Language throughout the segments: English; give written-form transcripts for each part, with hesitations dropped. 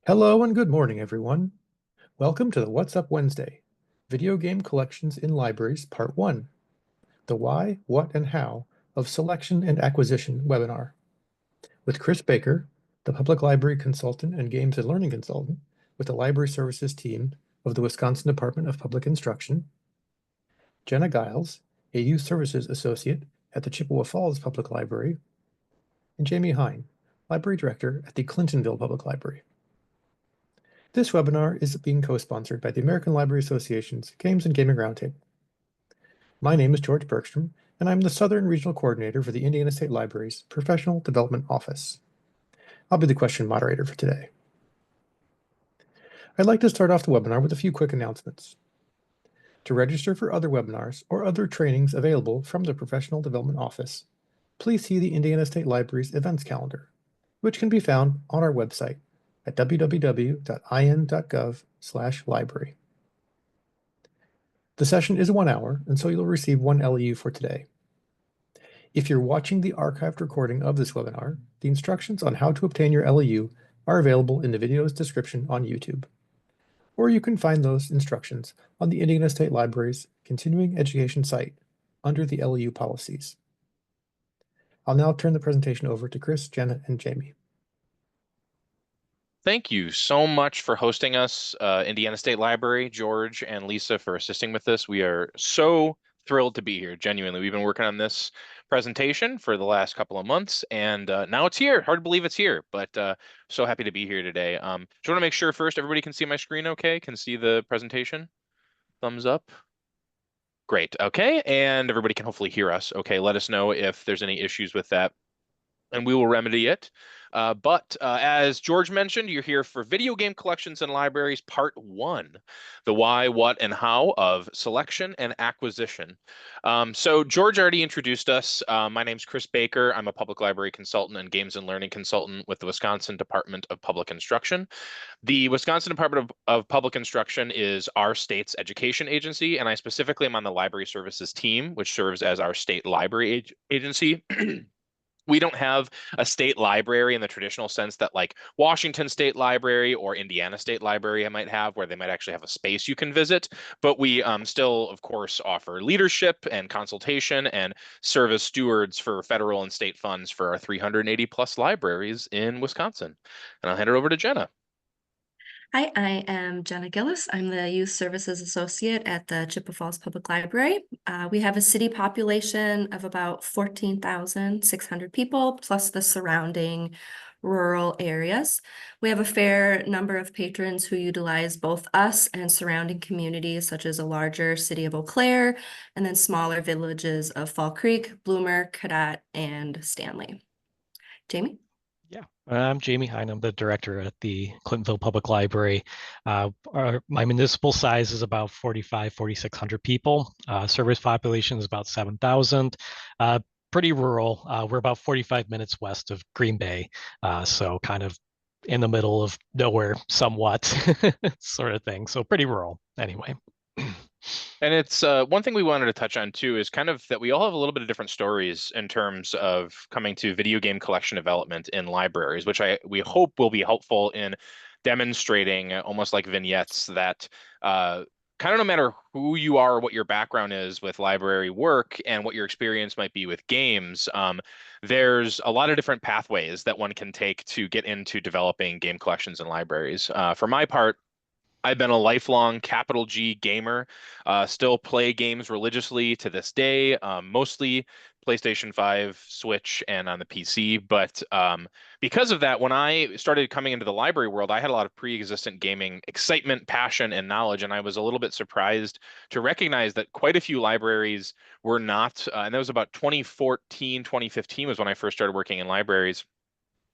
Hello and good morning, everyone. Welcome to the What's Up Wednesday, Video Game Collections in Libraries Part 1, the Why, What, and How of Selection and Acquisition webinar, with Chris Baker, the Public Library Consultant and Games and Learning Consultant with the Library Services team of the Wisconsin Department of Public Instruction, Jenna Giles, a Youth Services Associate at the Chippewa Falls Public Library, and Jamie Hein, Library Director at the Clintonville Public Library. This webinar is being co-sponsored by the American Library Association's Games and Gaming Roundtable. My name is George Bergstrom, and I'm the Southern Regional Coordinator for the Indiana State Library's Professional Development Office. I'll be the question moderator for today. I'd like to start off the webinar with a few quick announcements. To register for other webinars or other trainings available from the Professional Development Office, please see the Indiana State Library's events calendar, which can be found on our website at www.in.gov/library. The session is 1 hour, and so you'll receive 1 LEU for today. If you're watching the archived recording of this webinar, the instructions on how to obtain your LEU are available in the video's description on YouTube. Or you can find those instructions on the Indiana State Library's continuing education site under the LEU policies. I'll now turn the presentation over to Chris, Jenna, and Jamie. Thank you so much for hosting us, Indiana State Library, George and Lisa, for assisting with this. We are so thrilled to be here, genuinely. We've been working on this presentation for the last couple of months, and now it's here. Hard to believe it's here, but so happy to be here today. Just want to make sure first everybody can see my screen okay? Can see the presentation? Thumbs up. Great. Okay, and everybody can hopefully hear us. Okay, let us know if there's any issues with that, and we will remedy it. But as George mentioned, you're here for Video Game Collections and Libraries Part 1, the why, what, and how of selection and acquisition. So George already introduced us. My name's Chris Baker. I'm a public library consultant and games and learning consultant with the Wisconsin Department of Public Instruction. The Wisconsin Department of Public Instruction is our state's education agency, and I specifically am on the Library Services team, which serves as our state library agency. We don't have a state library in the traditional sense that like Washington State Library or Indiana State Library I might have, where they might actually have a space you can visit. But we still, of course, offer leadership and consultation and serve as stewards for federal and state funds for our 380 plus libraries in Wisconsin. And I'll hand it over to Jenna. Hi, I am Jenna Gilles. I'm the Youth Services Associate at the Chippewa Falls Public Library. We have a city population of about 14,600 people, plus the surrounding rural areas. We have a fair number of patrons who utilize both us and surrounding communities, such as a larger city of Eau Claire, and then smaller villages of Fall Creek, Bloomer, Cadet, and Stanley. Jamie? Yeah, I'm Jamie Hein. I'm the director at the Clintonville Public Library. My municipal size is about 4,600 people. Service population is about 7,000. Pretty rural. We're about 45 minutes west of Green Bay, so kind of in the middle of nowhere somewhat, sort of thing. So pretty rural anyway. And it's one thing we wanted to touch on too is kind of that we all have a little bit of different stories in terms of coming to video game collection development in libraries, which we hope will be helpful in demonstrating almost like vignettes that kind of no matter who you are, or what your background is with library work and what your experience might be with games, there's a lot of different pathways that one can take to get into developing game collections in libraries. For my part, I've been a lifelong capital G gamer, still play games religiously to this day, mostly PlayStation 5, Switch, and on the PC. But because of that, when I started coming into the library world, I had a lot of pre-existent gaming excitement, passion, and knowledge. And I was a little bit surprised to recognize that quite a few libraries were not, and that was about 2014, 2015 was when I first started working in libraries.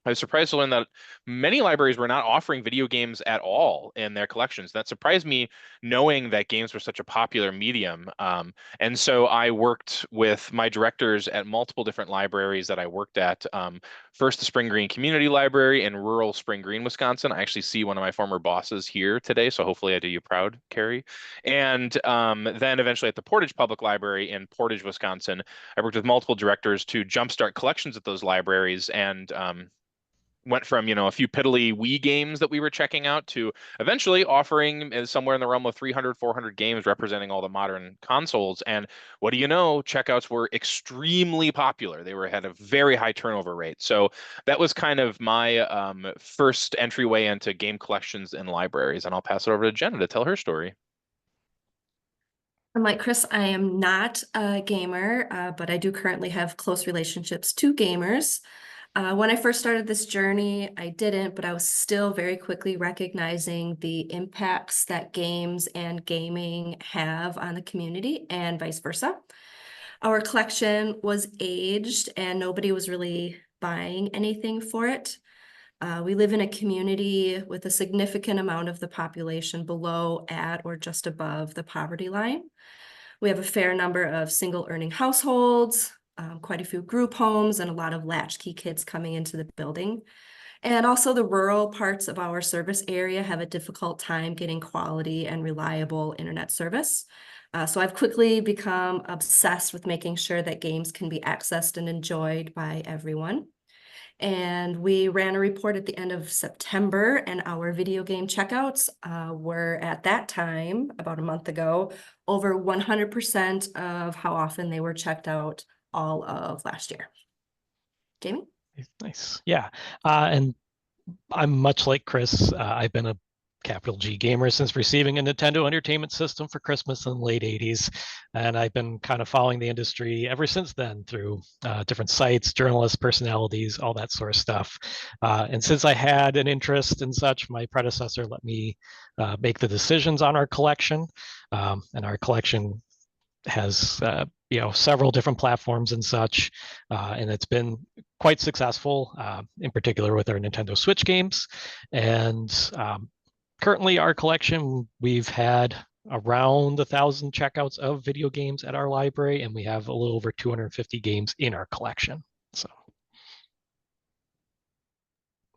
I was surprised to learn that many libraries were not offering video games at all in their collections. That surprised me, knowing that games were such a popular medium. And so I worked with my directors at multiple different libraries that I worked at. First, the Spring Green Community Library in rural Spring Green, Wisconsin. I actually see one of my former bosses here today, so hopefully I do you proud, Carrie. And then eventually at the Portage Public Library in Portage, Wisconsin. I worked with multiple directors to jumpstart collections at those libraries, and went from, a few piddly Wii games that we were checking out to eventually offering somewhere in the realm of 300, 400 games representing all the modern consoles. And what do you know? Checkouts were extremely popular. Had a very high turnover rate. So that was kind of my first entryway into game collections and libraries. And I'll pass it over to Jenna to tell her story. Like Chris, I am not a gamer, but I do currently have close relationships to gamers. When I first started this journey, I didn't, but I was still very quickly recognizing the impacts that games and gaming have on the community and vice versa. Our collection was aged and nobody was really buying anything for it. We live in a community with a significant amount of the population below, at, or just above the poverty line. We have a fair number of single earning households, quite a few group homes, and a lot of latchkey kids coming into the building. And also the rural parts of our service area have a difficult time getting quality and reliable internet service. So I've quickly become obsessed with making sure that games can be accessed and enjoyed by everyone. And we ran a report at the end of September, and our video game checkouts were at that time, about a month ago, over 100% of how often they were checked out all of last year. Jamie? Nice. Yeah. And I'm much like Chris. I've been a capital G gamer since receiving a Nintendo Entertainment System for Christmas in the late 80s. And I've been kind of following the industry ever since then through different sites, journalists, personalities, all that sort of stuff. And since I had an interest in such, my predecessor let me make the decisions on our collection. And our collection has several different platforms and such, and it's been quite successful, in particular with our Nintendo Switch games. And currently our collection, we've had around 1,000 checkouts of video games at our library, and we have a little over 250 games in our collection.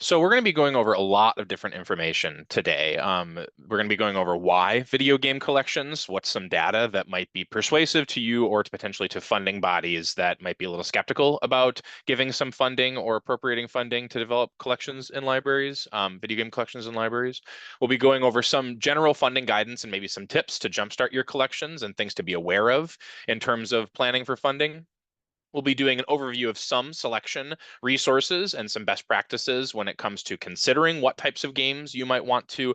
So we're going to be going over a lot of different information today. We're going to be going over why video game collections, what's some data that might be persuasive to you or to potentially to funding bodies that might be a little skeptical about giving some funding or appropriating funding to develop collections in libraries, video game collections in libraries. We'll be going over some general funding guidance and maybe some tips to jumpstart your collections and things to be aware of in terms of planning for funding. We'll be doing an overview of some selection resources and some best practices when it comes to considering what types of games you might want to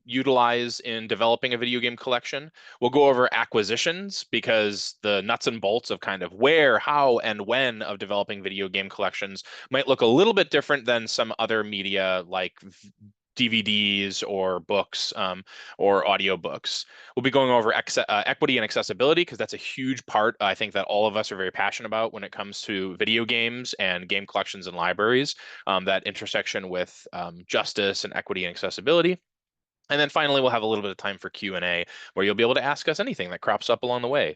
utilize in developing a video game collection. We'll go over acquisitions because the nuts and bolts of kind of where, how, and when of developing video game collections might look a little bit different than some other media like DVDs or books or audiobooks. We'll be going over equity and accessibility because that's a huge part, I think, that all of us are very passionate about when it comes to video games and game collections and libraries, that intersection with justice and equity and accessibility. And then finally, we'll have a little bit of time for Q&A where you'll be able to ask us anything that crops up along the way.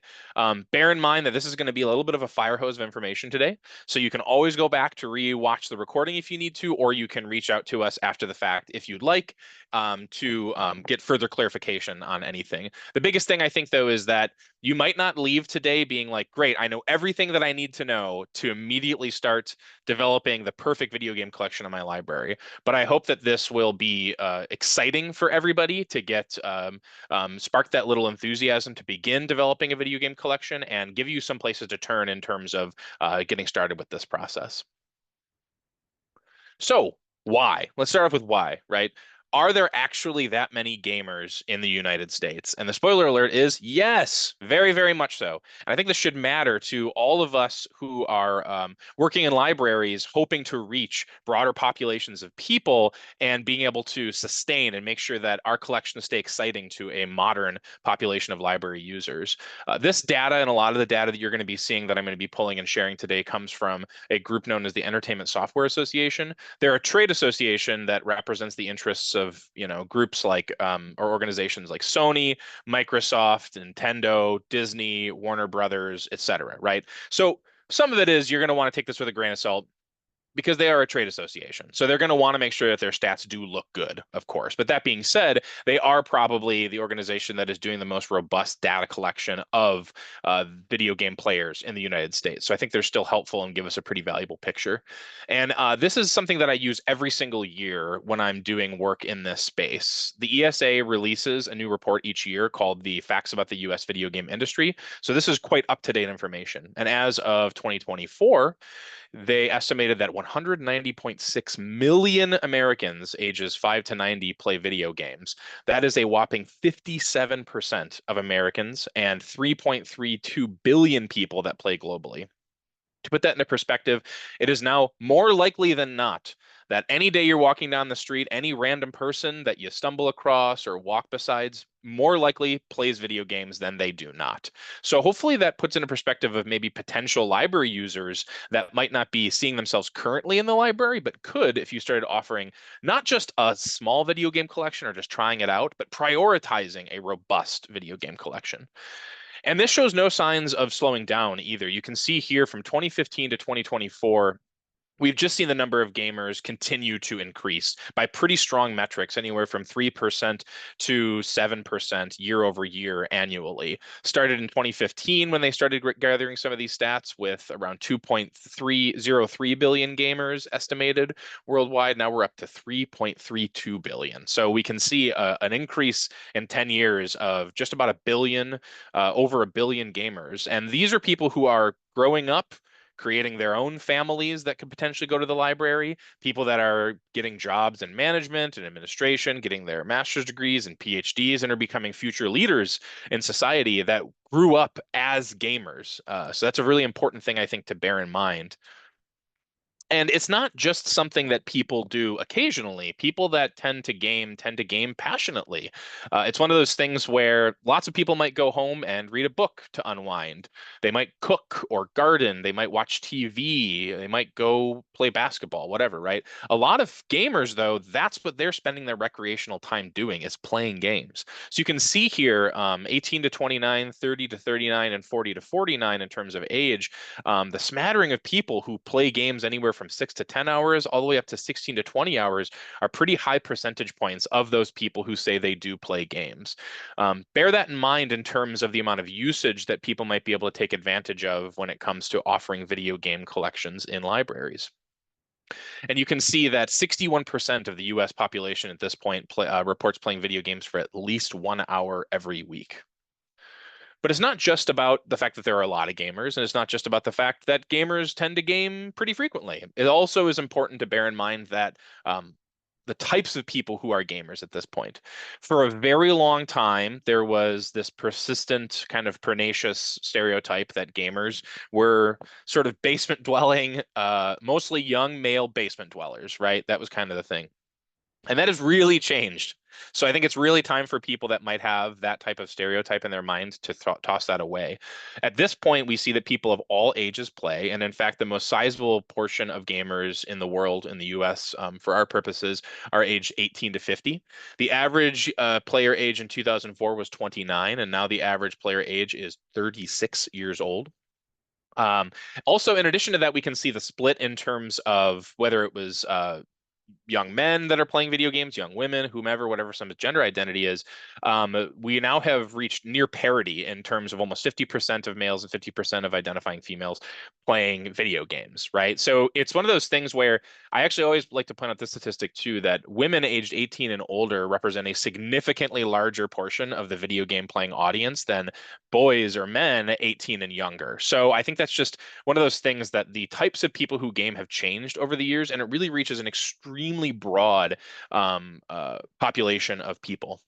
Bear in mind that this is going to be a little bit of a fire hose of information today. So you can always go back to re-watch the recording if you need to, or you can reach out to us after the fact if you'd like to get further clarification on anything. The biggest thing I think, though, is that you might not leave today being like, great, I know everything that I need to know to immediately start developing the perfect video game collection in my library. But I hope that this will be exciting for everybody to get spark that little enthusiasm to begin developing a video game collection and give you some places to turn in terms of getting started with this process. So why? Let's start off with why, right? Are there actually that many gamers in the United States? And the spoiler alert is yes, very, very much so. And I think this should matter to all of us who are working in libraries, hoping to reach broader populations of people and being able to sustain and make sure that our collections stay exciting to a modern population of library users. This data and a lot of the data that you're going to be seeing that I'm going to be pulling and sharing today comes from a group known as the Entertainment Software Association. They're a trade association that represents the interests of groups like or organizations like Sony, Microsoft, Nintendo, Disney, Warner Brothers, etc. Right? So some of it is you're going to want to take this with a grain of salt, because they are a trade association. So they're going to want to make sure that their stats do look good, of course. But that being said, they are probably the organization that is doing the most robust data collection of video game players in the United States. So I think they're still helpful and give us a pretty valuable picture. And this is something that I use every single year when I'm doing work in this space. The ESA releases a new report each year called the Facts About the US Video Game Industry. So this is quite up-to-date information. And as of 2024, they estimated that 190.6 million Americans ages 5 to 90 play video games. That is a whopping 57% of Americans and 3.32 billion people that play globally. To put that into perspective, it is now more likely than not that any day you're walking down the street, any random person that you stumble across or walk besides more likely plays video games than they do not. So hopefully that puts into perspective of maybe potential library users that might not be seeing themselves currently in the library, but could if you started offering not just a small video game collection or just trying it out, but prioritizing a robust video game collection. And this shows no signs of slowing down either. You can see here from 2015 to 2024, we've just seen the number of gamers continue to increase by pretty strong metrics, anywhere from 3% to 7% year over year annually. Started in 2015 when they started gathering some of these stats with around 2.303 billion gamers estimated worldwide. Now we're up to 3.32 billion. So we can see an increase in 10 years of just about a billion, over a billion gamers. And these are people who are growing up, creating their own families that could potentially go to the library, people that are getting jobs in management and administration, getting their master's degrees and PhDs, and are becoming future leaders in society that grew up as gamers. So that's a really important thing, I think, to bear in mind. And it's not just something that people do occasionally. People that tend to game passionately. It's one of those things where lots of people might go home and read a book to unwind. They might cook or garden. They might watch TV. They might go play basketball, whatever, right? A lot of gamers, though, that's what they're spending their recreational time doing, is playing games. So you can see here 18 to 29, 30 to 39, and 40 to 49 in terms of age, the smattering of people who play games anywhere from 6 to 10 hours all the way up to 16 to 20 hours are pretty high percentage points of those people who say they do play games. Bear that in mind in terms of the amount of usage that people might be able to take advantage of when it comes to offering video game collections in libraries. And you can see that 61% of the US population at this point reports playing video games for at least 1 hour every week. But it's not just about the fact that there are a lot of gamers, and it's not just about the fact that gamers tend to game pretty frequently. It also is important to bear in mind that the types of people who are gamers at this point. For a very long time, there was this persistent kind of pernicious stereotype that gamers were sort of basement dwelling, mostly young male basement dwellers, right? That was kind of the thing. And that has really changed. So I think it's really time for people that might have that type of stereotype in their mind to toss that away. At this point, we see that people of all ages play. And in fact, the most sizable portion of gamers in the world, in the US, for our purposes, are age 18 to 50. The average player age in 2004 was 29, and now the average player age is 36 years old. Also, in addition to that, we can see the split in terms of whether it was young men that are playing video games, young women, whomever, whatever some gender identity is. We now have reached near parity in terms of almost 50% of males and 50% of identifying females playing video games, right? So it's one of those things where I actually always like to point out this statistic too, that women aged 18 and older represent a significantly larger portion of the video game playing audience than boys or men 18 and younger. So I think that's just one of those things that the types of people who game have changed over the years, and it really reaches an extremely broad population of people.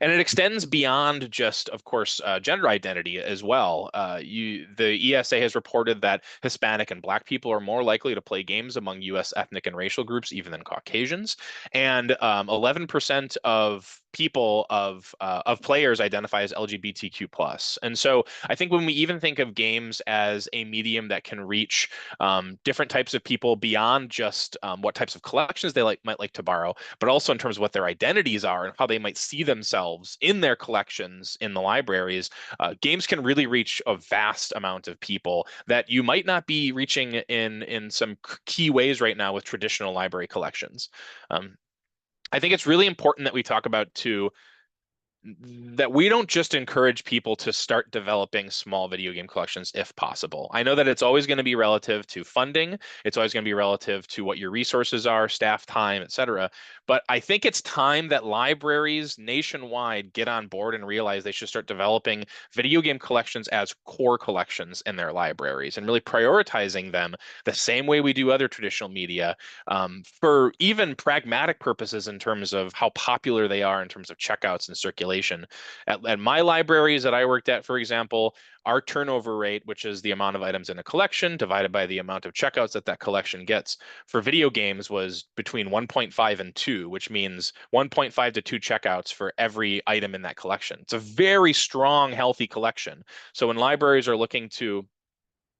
And it extends beyond just, of course, gender identity as well. The ESA has reported that Hispanic and Black people are more likely to play games among U.S. ethnic and racial groups even than Caucasians. And 11% of people of players identify as LGBTQ+. And so I think when we even think of games as a medium that can reach different types of people beyond just what types of collections they might like to borrow, but also in terms of what their identities are and how they might see themselves in their collections in the libraries, games can really reach a vast amount of people that you might not be reaching in some key ways right now with traditional library collections. I think it's really important that we talk about too that we don't just encourage people to start developing small video game collections if possible. I know that it's always going to be relative to funding. It's always going to be relative to what your resources are, staff time, et cetera. But I think it's time that libraries nationwide get on board and realize they should start developing video game collections as core collections in their libraries and really prioritizing them the same way we do other traditional media, for even pragmatic purposes in terms of how popular they are in terms of checkouts and circulation. At my libraries that I worked at, for example, our turnover rate, which is the amount of items in a collection divided by the amount of checkouts that collection gets, for video games was between 1.5 and 2, which means 1.5 to 2 checkouts for every item in that collection. It's a very strong, healthy collection. So when libraries are looking to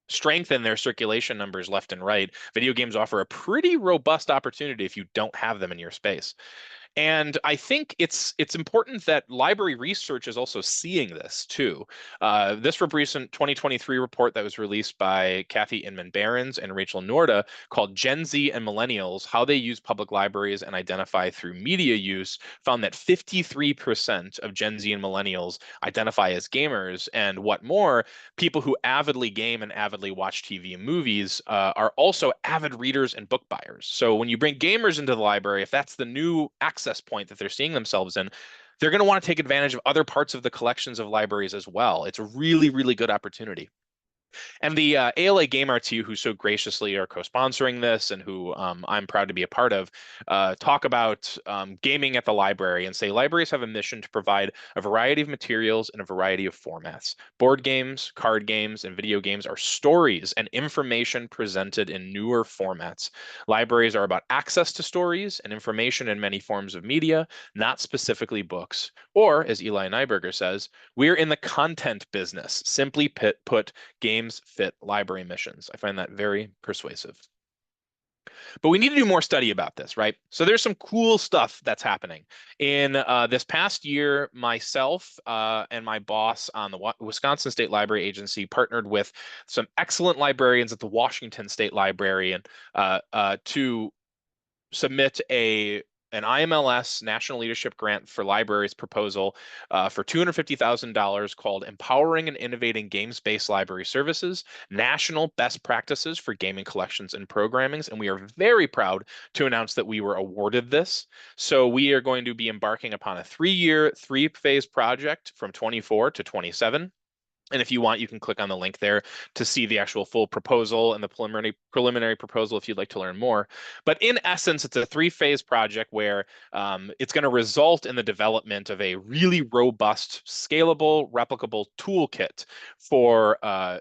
strengthen their circulation numbers left and right, video games offer a pretty robust opportunity if you don't have them in your space. And I think it's important that library research is also seeing this too. This recent 2023 report that was released by Kathy Inman-Behrens and Rachel Norda called Gen Z and Millennials, How They Use Public Libraries and Identify Through Media Use, found that 53% of Gen Z and Millennials identify as gamers. And what more, people who avidly game and avidly watch TV and movies are also avid readers and book buyers. So when you bring gamers into the library, if that's the new access point that they're seeing themselves in, they're going to want to take advantage of other parts of the collections of libraries as well. It's a really, really good opportunity. And the ALA Game RTU, who so graciously are co-sponsoring this and who I'm proud to be a part of, talk about gaming at the library and say libraries have a mission to provide a variety of materials in a variety of formats. Board games, card games, and video games are stories and information presented in newer formats. Libraries are about access to stories and information in many forms of media, not specifically books. Or, as Eli Nyberger says, we're in the content business. Simply put, games fit library missions. I find that very persuasive. But we need to do more study about this, right? So there's some cool stuff that's happening. In this past year, myself and my boss on the Wisconsin State Library Agency partnered with some excellent librarians at the Washington State Library to submit an IMLS National Leadership Grant for Libraries proposal for $250,000 called Empowering and Innovating Games-Based Library Services, National Best Practices for Gaming Collections and Programmings. And we are very proud to announce that we were awarded this. So we are going to be embarking upon a 3-year, 3-phase project from 24 to 27. And if you want, you can click on the link there to see the actual full proposal and the preliminary proposal if you'd like to learn more. But in essence, it's a 3-phase project where it's going to result in the development of a really robust, scalable, replicable toolkit for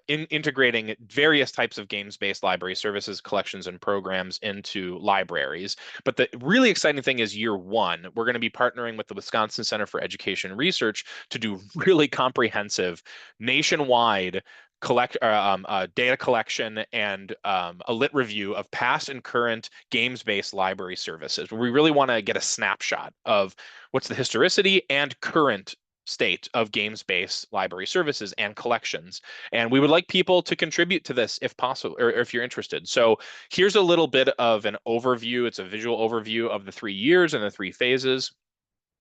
integrating various types of games-based library services, collections, and programs into libraries. But the really exciting thing is year 1, we're going to be partnering with the Wisconsin Center for Education Research to do really comprehensive nationwide data collection and a lit review of past and current games-based library services. We really want to get a snapshot of what's the historicity and current state of games-based library services and collections. And we would like people to contribute to this if possible, or if you're interested. So here's a little bit of an overview. It's a visual overview of the 3 years and the 3 phases,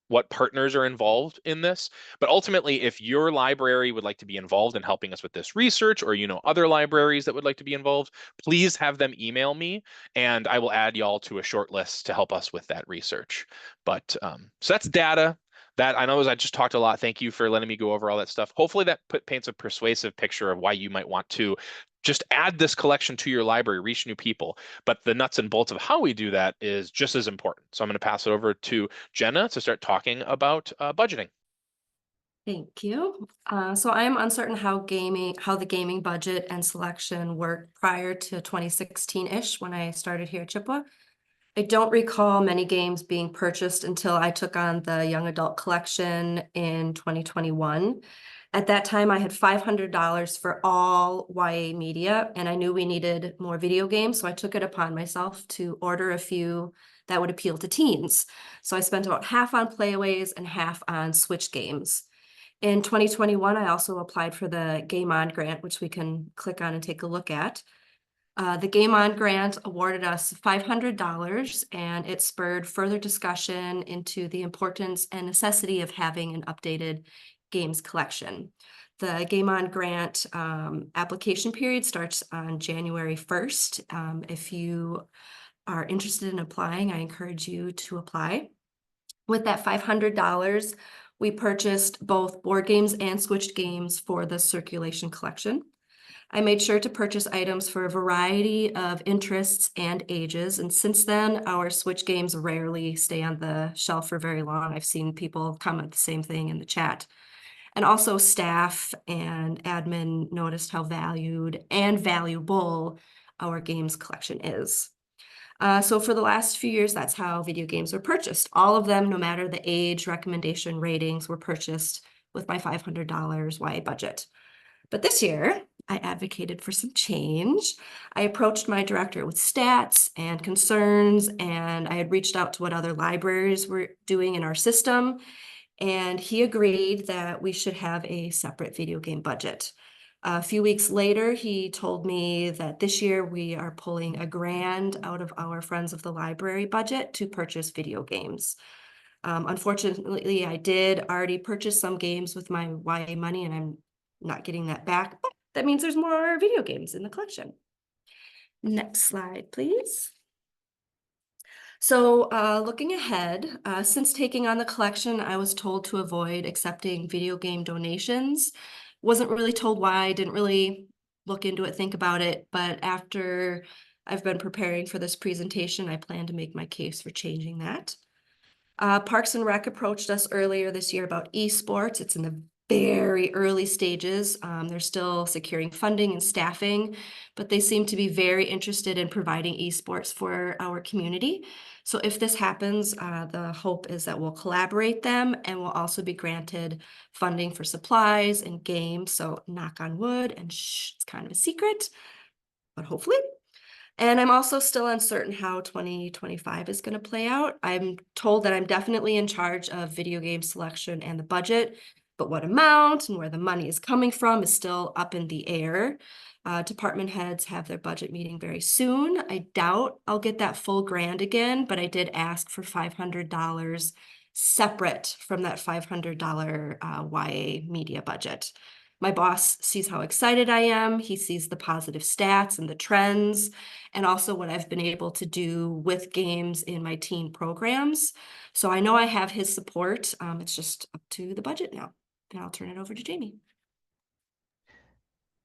what partners are involved in this. But ultimately, if your library would like to be involved in helping us with this research, or you know other libraries that would like to be involved, please have them email me and I will add y'all to a short list to help us with that research. But so that's data. That I know, as I just talked a lot. Thank you for letting me go over all that stuff. Hopefully that paints a persuasive picture of why you might want to just add this collection to your library, reach new people. But the nuts and bolts of how we do that is just as important. So I'm going to pass it over to Jenna to start talking about budgeting. Thank you. So I am uncertain how the gaming budget and selection worked prior to 2016-ish when I started here at Chippewa. I don't recall many games being purchased until I took on the young adult collection in 2021. At that time, I had $500 for all YA media, and I knew we needed more video games, so I took it upon myself to order a few that would appeal to teens. So I spent about half on playaways and half on Switch games. In 2021, I also applied for the Game On grant, which we can click on and take a look at. The Game On grant awarded us $500, and it spurred further discussion into the importance and necessity of having an updated games collection. The Game On grant application period starts on January 1st. If you are interested in applying, I encourage you to apply. With that $500, we purchased both board games and switched games for the circulation collection. I made sure to purchase items for a variety of interests and ages, and since then, our Switch games rarely stay on the shelf for very long. I've seen people comment the same thing in the chat. And also staff and admin noticed how valued and valuable our games collection is. So for the last few years, that's how video games were purchased. All of them, no matter the age, recommendation, ratings, were purchased with my $500 YA budget. But this year, I advocated for some change. I approached my director with stats and concerns, and I had reached out to what other libraries were doing in our system, and he agreed that we should have a separate video game budget. A few weeks later, he told me that this year we are pulling $1,000 out of our Friends of the Library budget to purchase video games. Unfortunately, I did already purchase some games with my YA money, and I'm not getting that back, but that means there's more video games in the collection. Next slide, please. So looking ahead, since taking on the collection, I was told to avoid accepting video game donations. Wasn't really told why, didn't really look into it, think about it, but after I've been preparing for this presentation, I plan to make my case for changing that. Parks and Rec approached us earlier this year about esports. It's in the very early stages. They're still securing funding and staffing, but they seem to be very interested in providing esports for our community. So if this happens, the hope is that we'll collaborate them and we'll also be granted funding for supplies and games. So knock on wood, and shh, it's kind of a secret, but hopefully. And I'm also still uncertain how 2025 is going to play out. I'm told that I'm definitely in charge of video game selection and the budget, but what amount and where the money is coming from is still up in the air. Department heads have their budget meeting very soon. I doubt I'll get that full $1,000 again, but I did ask for $500 separate from that $500 YA media budget. My boss sees how excited I am. He sees the positive stats and the trends, and also what I've been able to do with games in my teen programs. So I know I have his support. It's just up to the budget now. And I'll turn it over to Jamie.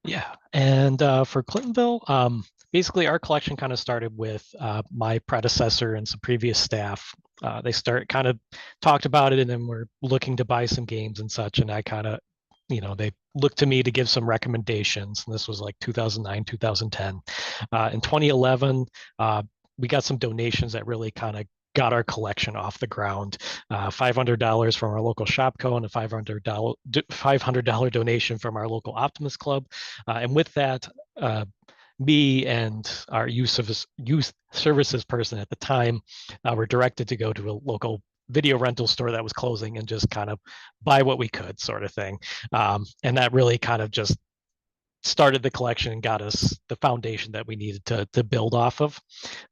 Yeah, and for Clintonville, basically our collection kind of started with my predecessor and some previous staff. They kind of talked about it, and then we're looking to buy some games and such, and I kind of, they looked to me to give some recommendations, and this was like 2009, 2010. In 2011, we got some donations that really kind of got our collection off the ground. $500 from our local Shopco and a $500 donation from our local Optimist Club. And with that, me and our youth services person at the time were directed to go to a local video rental store that was closing and just kind of buy what we could, sort of thing. And that really kind of just started the collection and got us the foundation that we needed to build off of.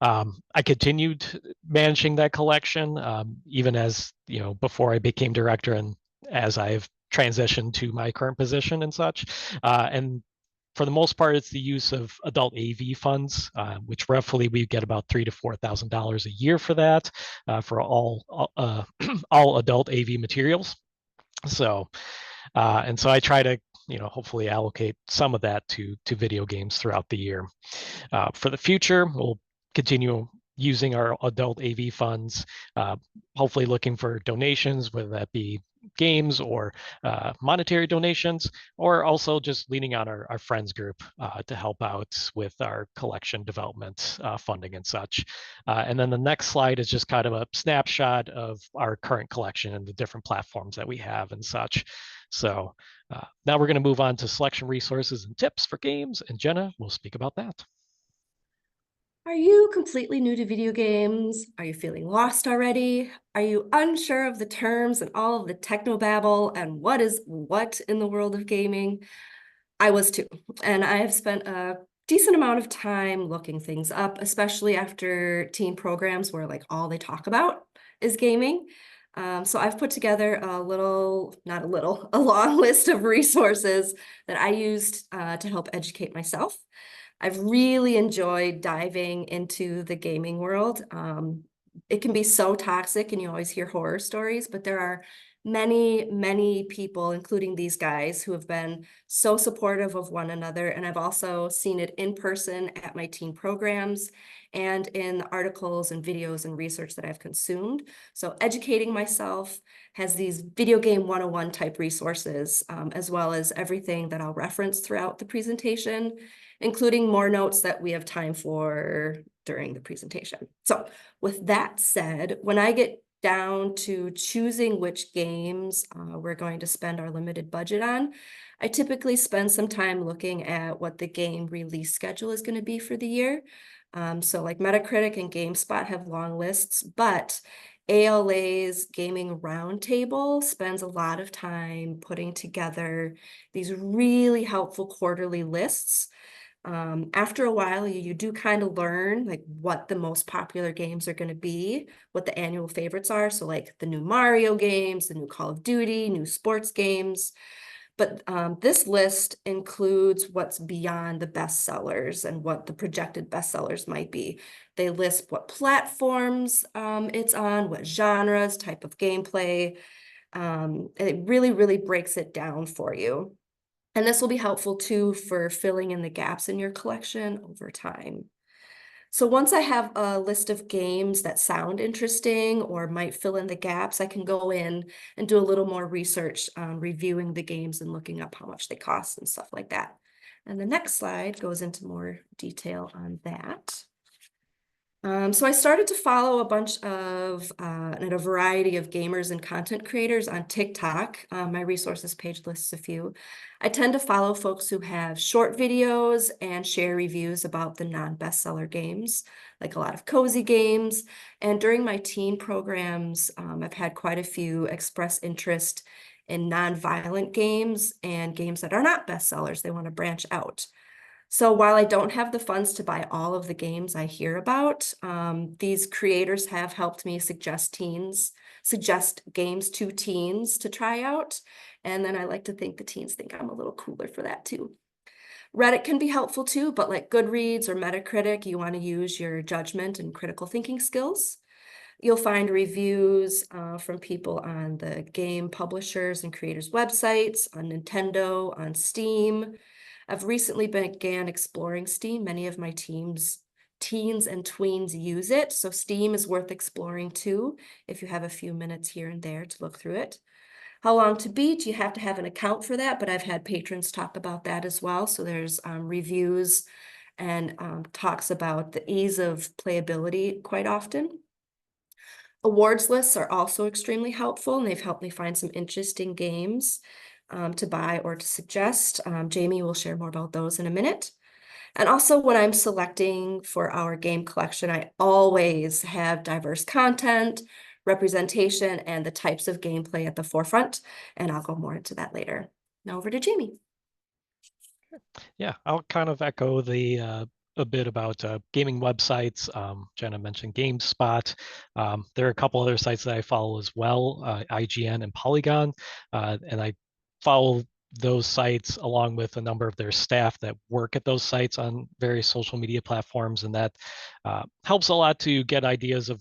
I continued managing that collection, even as, before I became director and as I've transitioned to my current position and such. And for the most part, it's the use of adult AV funds, which roughly we get about $3,000 to $4,000 a year for that, for all adult AV materials. So, and so I try to, hopefully allocate some of that to video games throughout the year. For the future, we'll continue using our adult AV funds, hopefully looking for donations, whether that be games or monetary donations, or also just leaning on our friends group to help out with our collection development funding and such. And then the next slide is just kind of a snapshot of our current collection and the different platforms that we have and such. So now we're going to move on to selection resources and tips for games, and Jenna will speak about that. Are you completely new to video games? Are you feeling lost already? Are you unsure of the terms and all of the technobabble and what is what in the world of gaming? I was too, and I have spent a decent amount of time looking things up, especially after teen programs where like all they talk about is gaming. So I've put together a long list of resources that I used to help educate myself. I've really enjoyed diving into the gaming world. It can be so toxic and you always hear horror stories, but there are many people, including these guys, who have been so supportive of one another. And I've also seen it in person at my teen programs and in the articles and videos and research that I've consumed. So educating myself has these video game 101 type resources, as well as everything that I'll reference throughout the presentation, including more notes that we have time for during the presentation. So with that said, when I get down to choosing which games we're going to spend our limited budget on, I typically spend some time looking at what the game release schedule is going to be for the year. So like Metacritic and GameSpot have long lists, but ALA's Gaming Roundtable spends a lot of time putting together these really helpful quarterly lists. After a while, you do kind of learn like what the most popular games are going to be, what the annual favorites are. So like the new Mario games, the new Call of Duty, new sports games. But this list includes what's beyond the bestsellers and what the projected bestsellers might be. They list what platforms it's on, what genres, type of gameplay. It really breaks it down for you. And this will be helpful too for filling in the gaps in your collection over time. So once I have a list of games that sound interesting or might fill in the gaps, I can go in and do a little more research, reviewing the games and looking up how much they cost and stuff like that. And the next slide goes into more detail on that. So I started to follow a bunch of and a variety of gamers and content creators on TikTok. My resources page lists a few. I tend to follow folks who have short videos and share reviews about the non-bestseller games, like a lot of cozy games. And during my teen programs, I've had quite a few express interest in non-violent games and games that are not bestsellers. They want to branch out. So while I don't have the funds to buy all of the games I hear about, these creators have helped me suggest games to teens to try out. And then I like to think the teens think I'm a little cooler for that too. Reddit can be helpful too, but like Goodreads or Metacritic, you want to use your judgment and critical thinking skills. You'll find reviews from people on the game publishers and creators' websites, on Nintendo, on Steam. I've recently began exploring Steam. Many of my teens and tweens use it, so Steam is worth exploring too, if you have a few minutes here and there to look through it. How long to beat? You have to have an account for that, but I've had patrons talk about that as well. So there's reviews and talks about the ease of playability quite often. Awards lists are also extremely helpful, and they've helped me find some interesting games to buy or to suggest. Jamie will share more about those in a minute. And also when I'm selecting for our game collection, I always have diverse content, representation, and the types of gameplay at the forefront. And I'll go more into that later. Now over to Jamie. Yeah, I'll kind of echo the a bit about gaming websites. Jenna mentioned GameSpot. There are a couple other sites that I follow as well, IGN and Polygon, and I follow those sites along with a number of their staff that work at those sites on various social media platforms, and that helps a lot to get ideas of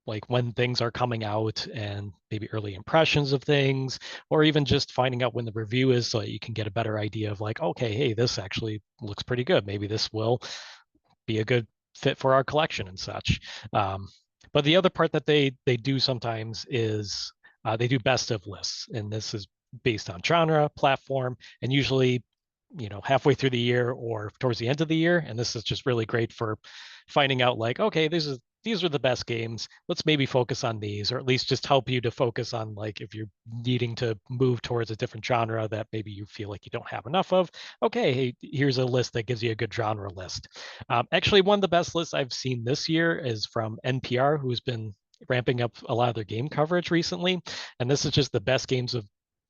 like when things are coming out and maybe early impressions of things, or even just finding out when the review is so that you can get a better idea of like, okay, hey, this actually looks pretty good. Maybe this will be a good fit for our collection and such. But the other part that they do sometimes is they do best of lists, and this is based on genre, platform, and usually, halfway through the year or towards the end of the year. And this is just really great for finding out, like, okay, these are the best games. Let's maybe focus on these, or at least just help you to focus on, like, if you're needing to move towards a different genre that maybe you feel like you don't have enough of. Okay, hey, here's a list that gives you a good genre list. Actually, one of the best lists I've seen this year is from NPR, who's been ramping up a lot of their game coverage recently. And this is just the best games of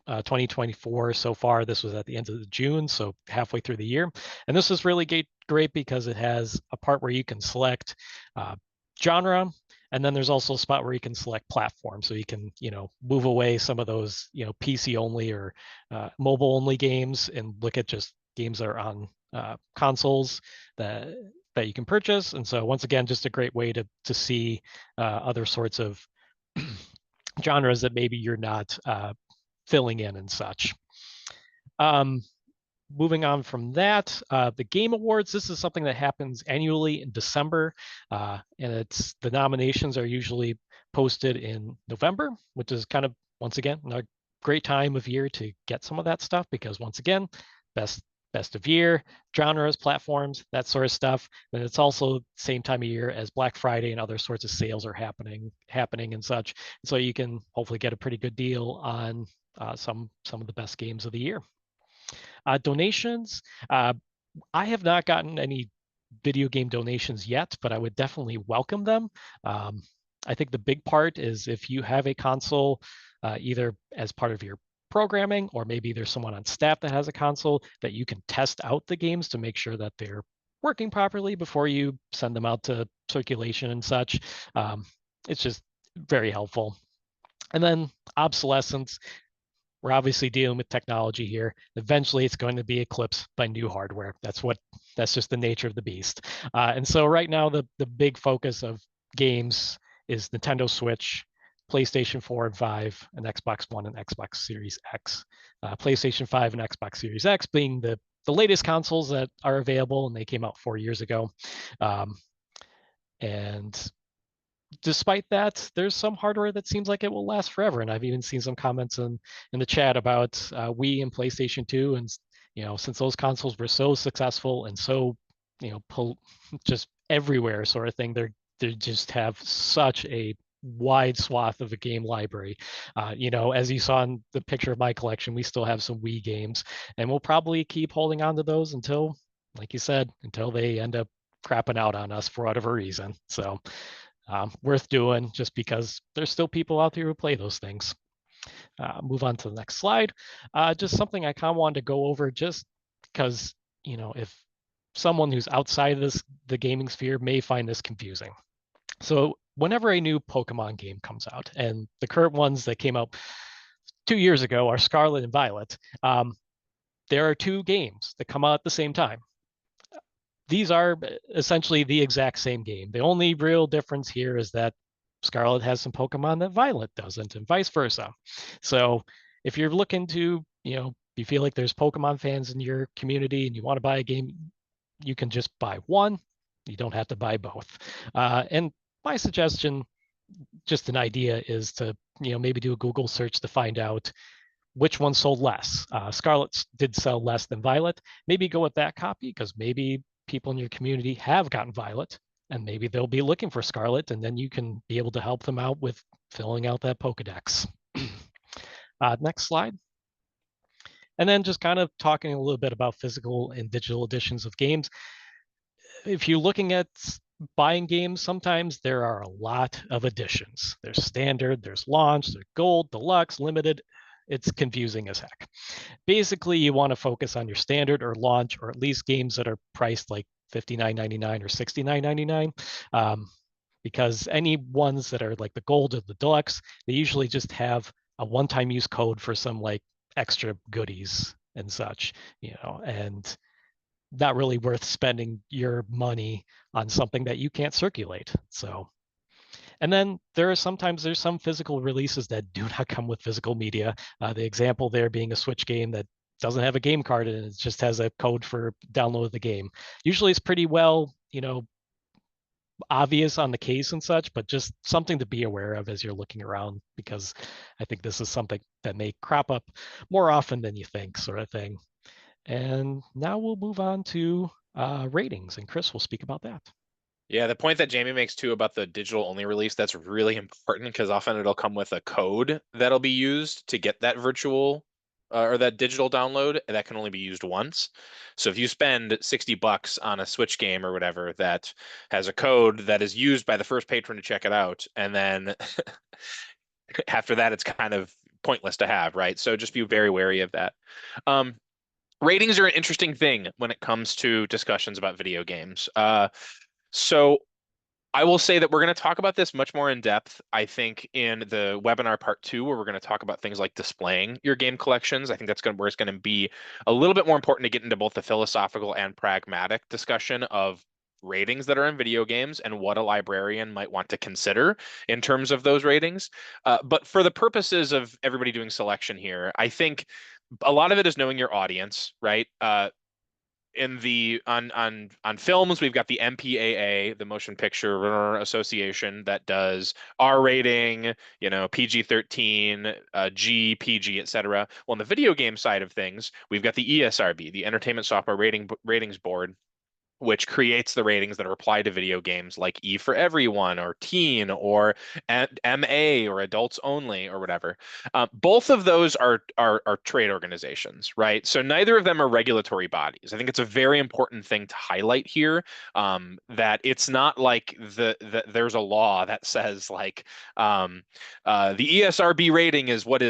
2024 so far. This was at the end of June, so halfway through the year. And this is really great because it has a part where you can select genre, and then there's also a spot where you can select platform. So you can, move away some of those, PC only or mobile only games and look at just games that are on consoles that you can purchase. And so once again, just a great way to see other sorts of genres that maybe you're not filling in and such. Moving on from that, the Game Awards. This is something that happens annually in December, and the nominations are usually posted in November, which is kind of, once again, a great time of year to get some of that stuff, because once again, best of year, genres, platforms, that sort of stuff. And it's also the same time of year as Black Friday and other sorts of sales are happening and such. So you can hopefully get a pretty good deal on some of the best games of the year. Donations. I have not gotten any video game donations yet, but I would definitely welcome them. I think the big part is if you have a console, either as part of your programming, or maybe there's someone on staff that has a console, that you can test out the games to make sure that they're working properly before you send them out to circulation and such. It's just very helpful. And then obsolescence. We're obviously dealing with technology here. Eventually, it's going to be eclipsed by new hardware. That's just the nature of the beast. And so right now, the big focus of games is Nintendo Switch, PlayStation 4 and 5, and Xbox One and Xbox Series X. PlayStation 5 and Xbox Series X being the latest consoles that are available, and they came out 4 years ago. And despite that, there's some hardware that seems like it will last forever. And I've even seen some comments in the chat about Wii and PlayStation 2. And, since those consoles were so successful and so, just everywhere sort of thing, they just have such a wide swath of a game library. As you saw in the picture of my collection, we still have some Wii games, and we'll probably keep holding on to those until, like you said, until they end up crapping out on us for whatever reason. So worth doing, just because there's still people out there who play those things. Move on to the next slide. Just something I kind of wanted to go over, just because, if someone who's outside of the gaming sphere may find this confusing. So whenever a new Pokemon game comes out, and the current ones that came out 2 years ago are Scarlet and Violet, there are 2 games that come out at the same time. These are essentially the exact same game. The only real difference here is that Scarlet has some Pokemon that Violet doesn't, and vice versa. So if you're looking to, you feel like there's Pokemon fans in your community and you want to buy a game, you can just buy one. You don't have to buy both. And my suggestion, just an idea, is to, maybe do a Google search to find out which one sold less. Scarlet did sell less than Violet. Maybe go with that copy, because maybe people in your community have gotten Violet, and maybe they'll be looking for Scarlet, and then you can be able to help them out with filling out that Pokedex. Next slide. And then just kind of talking a little bit about physical and digital editions of games. If you're looking at buying games, sometimes there are a lot of editions. There's standard, there's launch, there's gold, deluxe, limited. It's confusing as heck. Basically, you want to focus on your standard or launch, or at least games that are priced like $59.99 or $69.99, because any ones that are like the gold or the deluxe, they usually just have a one-time use code for some like extra goodies and such, and not really worth spending your money on something that you can't circulate. So, and then there's some physical releases that do not come with physical media. The example there being a Switch game that doesn't have a game card and it just has a code for download the game. Usually it's pretty well, obvious on the case and such, but just something to be aware of as you're looking around, because I think this is something that may crop up more often than you think, sort of thing. And now we'll move on to ratings, and Chris will speak about that. Yeah, the point that Jamie makes too about the digital only release, that's really important because often it'll come with a code that'll be used to get that virtual or that digital download, and that can only be used once. So if you spend $60 on a Switch game or whatever that has a code that is used by the first patron to check it out, and then after that, it's kind of pointless to have, right? So just be very wary of that. Um, Ratings are an interesting thing when it comes to discussions about video games. So I will say that we're going to talk about this much more in depth, I think, in the webinar part 2, where we're going to talk about things like displaying your game collections. I think that's where it's going to be a little bit more important to get into both the philosophical and pragmatic discussion of ratings that are in video games and what a librarian might want to consider in terms of those ratings. But for the purposes of everybody doing selection here, I think a lot of it is knowing your audience, right? In the on films, we've got the MPAA, the Motion Picture Association, that does R rating, PG-13, G, PG, etc. Well, on the video game side of things, we've got the ESRB, the Entertainment Software Ratings Board, which creates the ratings that are applied to video games like E for Everyone or Teen or MA or Adults Only or whatever. Both of those are trade organizations, right? So neither of them are regulatory bodies. I think it's a very important thing to highlight here, that it's not like there's a law that says like the ESRB rating is what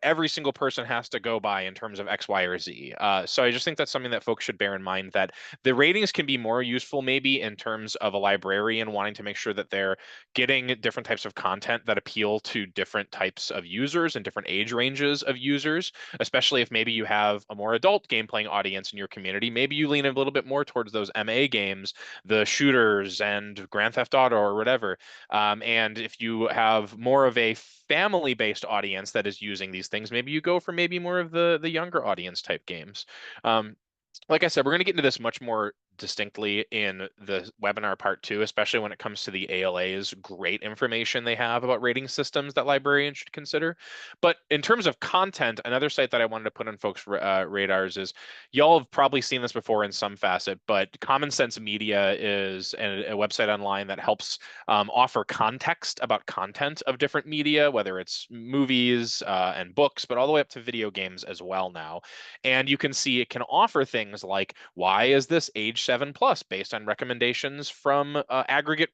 every single person has to go by in terms of X, Y, or Z. So I just think that's something that folks should bear in mind, that the ratings can be more useful maybe in terms of a librarian wanting to make sure that they're getting different types of content that appeal to different types of users and different age ranges of users, especially if maybe you have a more adult game playing audience in your community. Maybe you lean a little bit more towards those MA games, the shooters and Grand Theft Auto or whatever. And if you have more of a family-based audience that is using these things, maybe you go for maybe more of the younger audience type games. Like I said, we're going to get into this much more distinctly in the webinar part 2, especially when it comes to the ALA's great information they have about rating systems that librarians should consider. But in terms of content, another site that I wanted to put on folks' radars is, y'all have probably seen this before in some facet, but Common Sense Media is a website online that helps offer context about content of different media, whether it's movies and books, but all the way up to video games as well now. And you can see it can offer things like, why is this age 7+ based on recommendations from aggregate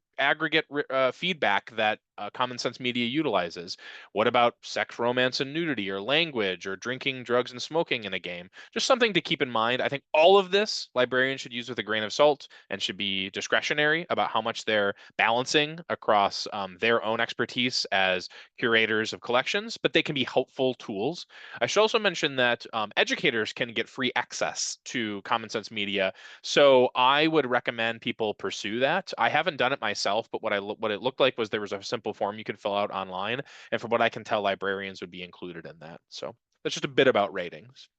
feedback that Common Sense Media utilizes? What about sex, romance, and nudity, or language, or drinking, drugs, and smoking in a game? Just something to keep in mind. I think all of this librarians should use with a grain of salt and should be discretionary about how much they're balancing across their own expertise as curators of collections, but they can be helpful tools. I should also mention that educators can get free access to Common Sense Media, so I would recommend people pursue that. I haven't done it myself, but what it looked like was there was a simple form you could fill out online, and from what I can tell, librarians would be included in that. So that's just a bit about ratings.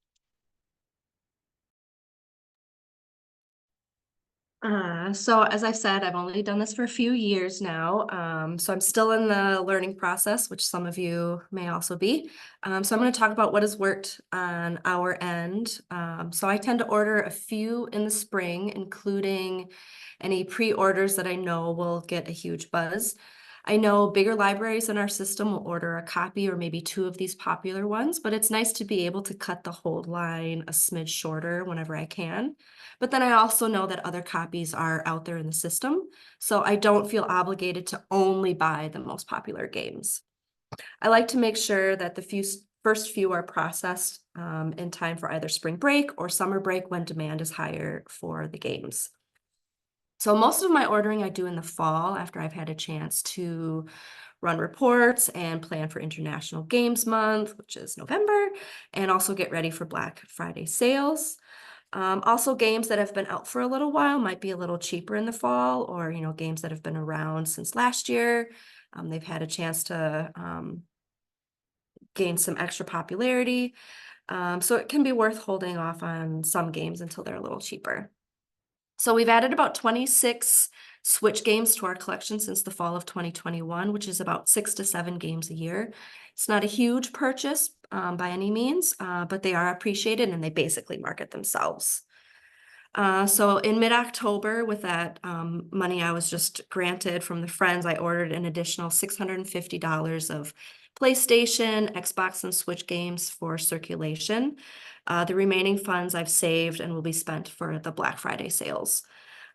So as I've said, I've only done this for a few years now. So I'm still in the learning process, which some of you may also be. So I'm going to talk about what has worked on our end. So I tend to order a few in the spring, including any pre-orders that I know will get a huge buzz. I know bigger libraries in our system will order a copy or maybe 2 of these popular ones, but it's nice to be able to cut the whole line a smidge shorter whenever I can. But then I also know that other copies are out there in the system, so I don't feel obligated to only buy the most popular games. I like to make sure that the first few are processed in time for either spring break or summer break when demand is higher for the games. So most of my ordering I do in the fall after I've had a chance to run reports and plan for International Games Month, which is November, and also get ready for Black Friday sales. Also, games that have been out for a little while might be a little cheaper in the fall, or games that have been around since last year. They've had a chance to gain some extra popularity. So it can be worth holding off on some games until they're a little cheaper. So we've added about 26 Switch games to our collection since the fall of 2021, which is about 6 to 7 games a year. It's not a huge purchase by any means, but they are appreciated and they basically market themselves. So in mid-October, with that money I was just granted from the friends, I ordered an additional $650 of PlayStation, Xbox, and Switch games for circulation. The remaining funds I've saved and will be spent for the Black Friday sales.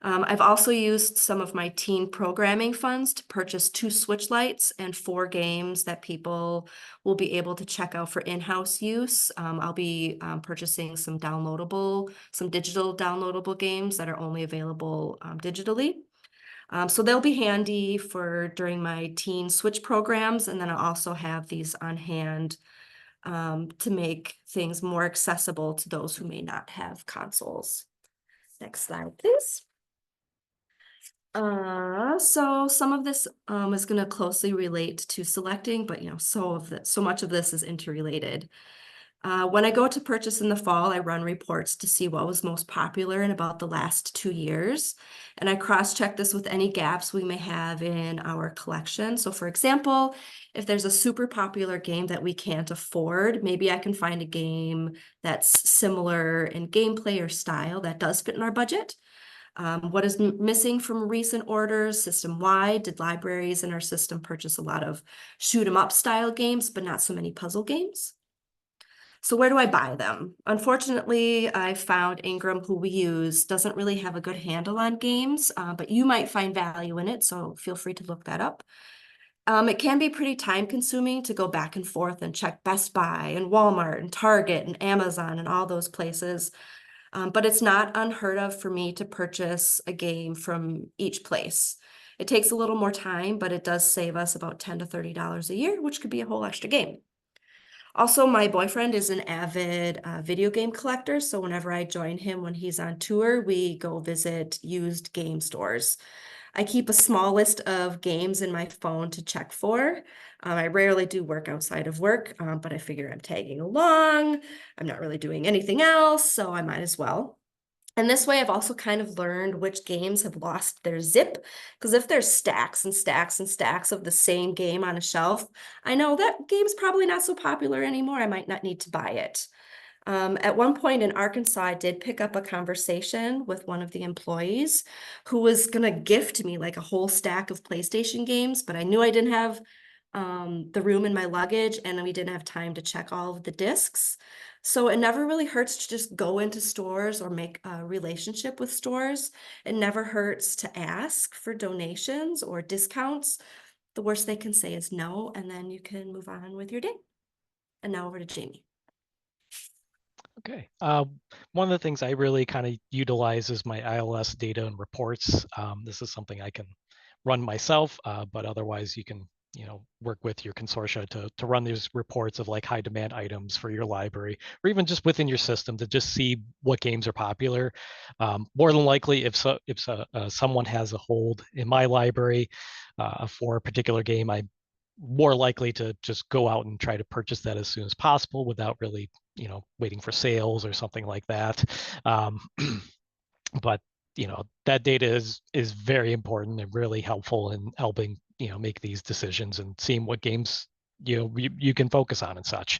I've also used some of my teen programming funds to purchase 2 Switch lights and 4 games that people will be able to check out for in-house use. I'll be purchasing some digital downloadable games that are only available digitally. So they'll be handy for during my teen Switch programs, and then I also have these on hand to make things more accessible to those who may not have consoles. Next slide, please. So some of this is going to closely relate to selecting, but so much of this is interrelated. When I go to purchase in the fall, I run reports to see what was most popular in about the last 2 years, and I cross-check this with any gaps we may have in our collection. So for example, if there's a super popular game that we can't afford, maybe I can find a game that's similar in gameplay or style that does fit in our budget. What is missing from recent orders system-wide? Did libraries in our system purchase a lot of shoot 'em up style games, but not so many puzzle games? So where do I buy them? Unfortunately, I found Ingram, who we use, doesn't really have a good handle on games, but you might find value in it, so feel free to look that up. It can be pretty time consuming to go back and forth and check Best Buy and Walmart and Target and Amazon and all those places. But it's not unheard of for me to purchase a game from each place. It takes a little more time, but it does save us about $10 to $30 a year, which could be a whole extra game. Also, my boyfriend is an avid video game collector, so whenever I join him when he's on tour, we go visit used game stores. I keep a small list of games in my phone to check for. I rarely do work outside of work, but I figure I'm tagging along. I'm not really doing anything else, so I might as well. And this way, I've also kind of learned which games have lost their zip, because if there's stacks and stacks and stacks of the same game on a shelf, I know that game's probably not so popular anymore. I might not need to buy it. At one point in Arkansas, I did pick up a conversation with one of the employees who was going to gift me like a whole stack of PlayStation games, but I knew I didn't have the room in my luggage and we didn't have time to check all of the discs. So it never really hurts to just go into stores or make a relationship with stores. It never hurts to ask for donations or discounts. The worst they can say is no, and then you can move on with your day. And now over to Jamie. Okay. One of the things I really kind of utilize is my ILS data and reports. This is something I can run myself, but otherwise you can work with your consortia to run these reports of like high demand items for your library, or even just within your system to just see what games are popular. More than likely, if someone has a hold in my library for a particular game, I'm more likely to just go out and try to purchase that as soon as possible without really waiting for sales or something like that. But that data is very important and really helpful in helping make these decisions and seeing what games you can focus on and such.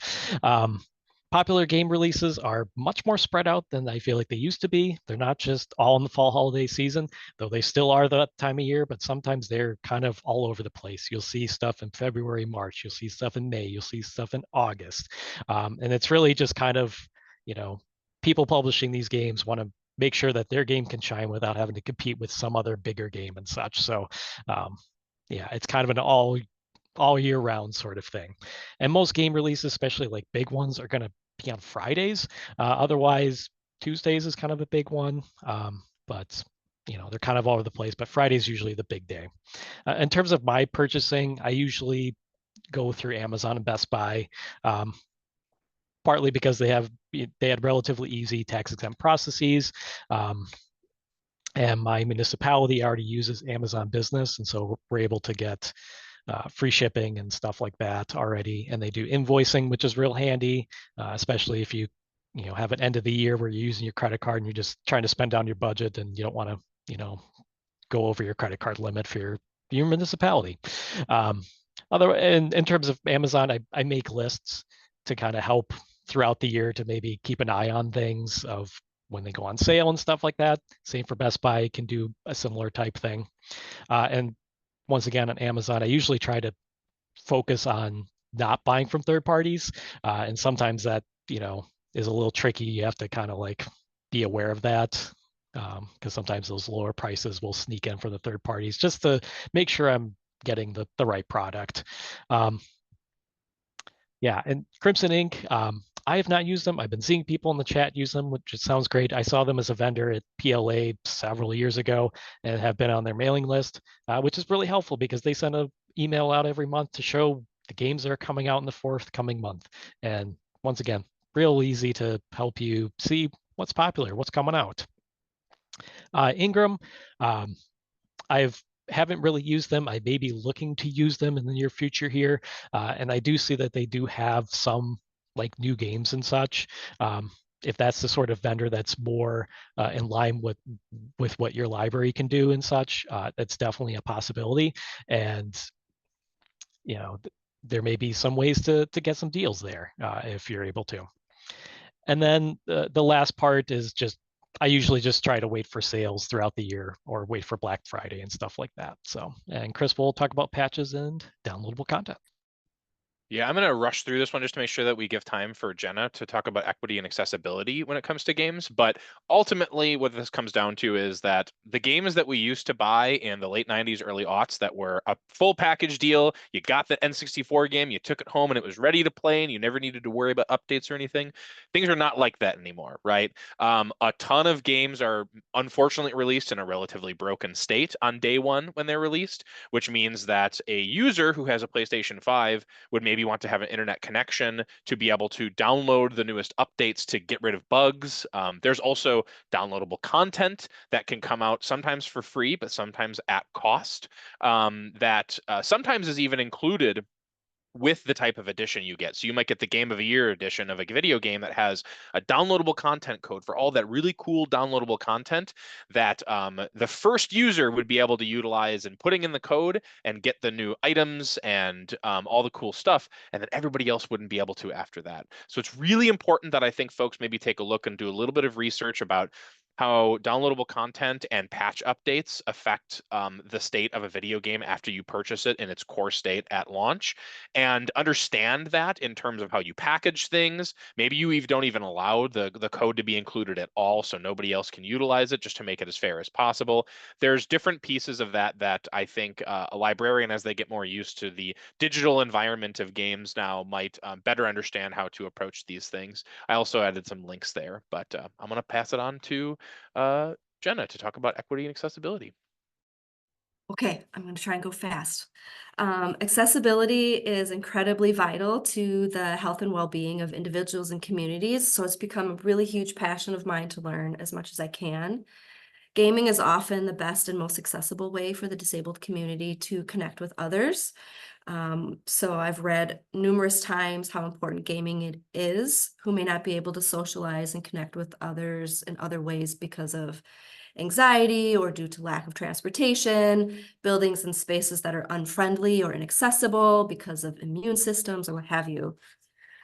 Popular game releases are much more spread out than I feel like they used to be. They're not just all in the fall holiday season, though they still are that time of year, but sometimes they're kind of all over the place. You'll see stuff in February, March, you'll see stuff in May, you'll see stuff in August. And it's really just kind of, people publishing these games want to make sure that their game can shine without having to compete with some other bigger game and such. So yeah, it's kind of an all year round sort of thing. And most game releases, especially like big ones, are going to be on Fridays. Otherwise, Tuesdays is kind of a big one. But they're kind of all over the place, but Friday is usually the big day. In terms of my purchasing, I usually go through Amazon and Best Buy, partly because they had relatively easy tax exempt processes. And my municipality already uses Amazon Business, and so we're able to get free shipping and stuff like that already. And they do invoicing, which is real handy, especially if you have an end of the year where you're using your credit card and you're just trying to spend down your budget and you don't want to go over your credit card limit for your municipality. In terms of Amazon, I make lists to kind of help throughout the year to maybe keep an eye on things of when they go on sale and stuff like that. Same for Best Buy, can do a similar type thing. And once again, on Amazon, I usually try to focus on not buying from third parties. And sometimes that, is a little tricky. You have to kind of like be aware of that, because sometimes those lower prices will sneak in for the third parties just to make sure I'm getting the right product. Yeah, and Crimson Ink, I have not used them. I've been seeing people in the chat use them, which sounds great. I saw them as a vendor at PLA several years ago and have been on their mailing list, which is really helpful because they send an email out every month to show the games that are coming out in the forthcoming month. And once again, real easy to help you see what's popular, what's coming out. Ingram, I haven't really used them. I may be looking to use them in the near future here. And I do see that they do have some like new games and such. If that's the sort of vendor that's more in line with what your library can do and such, that's definitely a possibility. And, there may be some ways to get some deals there if you're able to. And then the last part is just, I usually just try to wait for sales throughout the year or wait for Black Friday and stuff like that. So, and Chris will talk about patches and downloadable content. Yeah, I'm going to rush through this one just to make sure that we give time for Jenna to talk about equity and accessibility when it comes to games. But ultimately, what this comes down to is that the games that we used to buy in the late 90s, early aughts that were a full package deal, you got the N64 game, you took it home and it was ready to play and you never needed to worry about updates or anything. Things are not like that anymore, right? A ton of games are unfortunately released in a relatively broken state on day one when they're released, which means that a user who has a PlayStation 5 would maybe want to have an internet connection to be able to download the newest updates to get rid of bugs. There's also downloadable content that can come out sometimes for free, but sometimes at cost, that sometimes is even included with the type of edition you get. So you might get the Game of the Year edition of a video game that has a downloadable content code for all that really cool downloadable content that the first user would be able to utilize in putting in the code and get the new items and all the cool stuff, and then everybody else wouldn't be able to after that. So it's really important that I think folks maybe take a look and do a little bit of research about how downloadable content and patch updates affect the state of a video game after you purchase it in its core state at launch, and understand that in terms of how you package things. Maybe you don't even allow the code to be included at all, so nobody else can utilize it, just to make it as fair as possible. There's different pieces of that I think a librarian, as they get more used to the digital environment of games now, might better understand how to approach these things. I also added some links there, but I'm going to pass it on to Jenna to talk about equity and accessibility. Okay, I'm going to try and go fast. Accessibility is incredibly vital to the health and well-being of individuals and communities, so it's become a really huge passion of mine to learn as much as I can. Gaming is often the best and most accessible way for the disabled community to connect with others. So I've read numerous times how important gaming it is, who may not be able to socialize and connect with others in other ways because of anxiety or due to lack of transportation, buildings and spaces that are unfriendly or inaccessible because of immune systems or what have you.